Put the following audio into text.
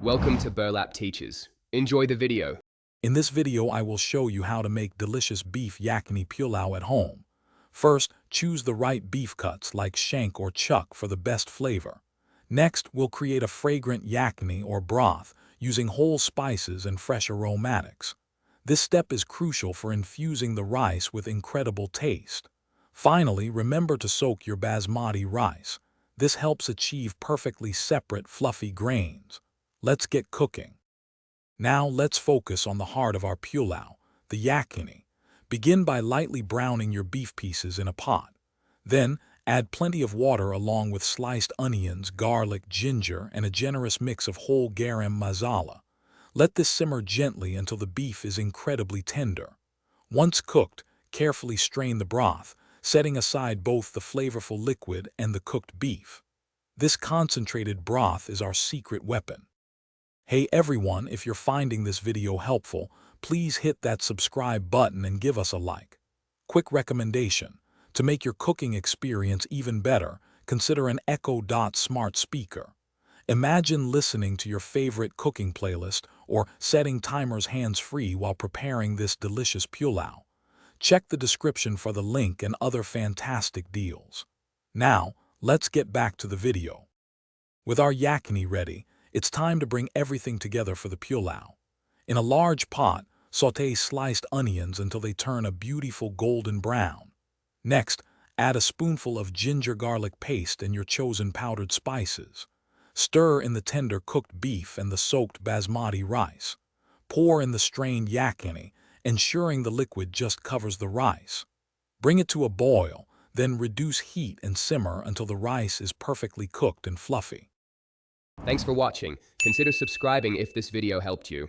Welcome to Burlap Teachers. Enjoy the video. In this video, I will show you how to make delicious beef yakhni pulao at home. First, choose the right beef cuts like shank or chuck for the best flavor. Next, we'll create a fragrant yakhni or broth using whole spices and fresh aromatics. This step is crucial for infusing the rice with incredible taste. Finally, remember to soak your basmati rice. This helps achieve perfectly separate, fluffy grains. Let's get cooking. Now let's focus on the heart of our pulao, the yakhni. Begin by lightly browning your beef pieces in a pot. Then, add plenty of water along with sliced onions, garlic, ginger, and a generous mix of whole garam masala. Let this simmer gently until the beef is incredibly tender. Once cooked, carefully strain the broth, setting aside both the flavorful liquid and the cooked beef. This concentrated broth is our secret weapon. Hey everyone, if you're finding this video helpful, please hit that subscribe button and give us a like. Quick recommendation: to make your cooking experience even better, consider an Echo Dot smart speaker. Imagine listening to your favorite cooking playlist or setting timers hands-free while preparing this delicious pulao. Check the description for the link and other fantastic deals. Now, let's get back to the video. With our yakhni ready, it's time to bring everything together for the pulao. In a large pot, sauté sliced onions until they turn a beautiful golden brown. Next, add a spoonful of ginger garlic paste and your chosen powdered spices. Stir in the tender cooked beef and the soaked basmati rice. Pour in the strained yakhni, ensuring the liquid just covers the rice. Bring it to a boil, then reduce heat and simmer until the rice is perfectly cooked and fluffy. Thanks for watching. Consider subscribing if this video helped you.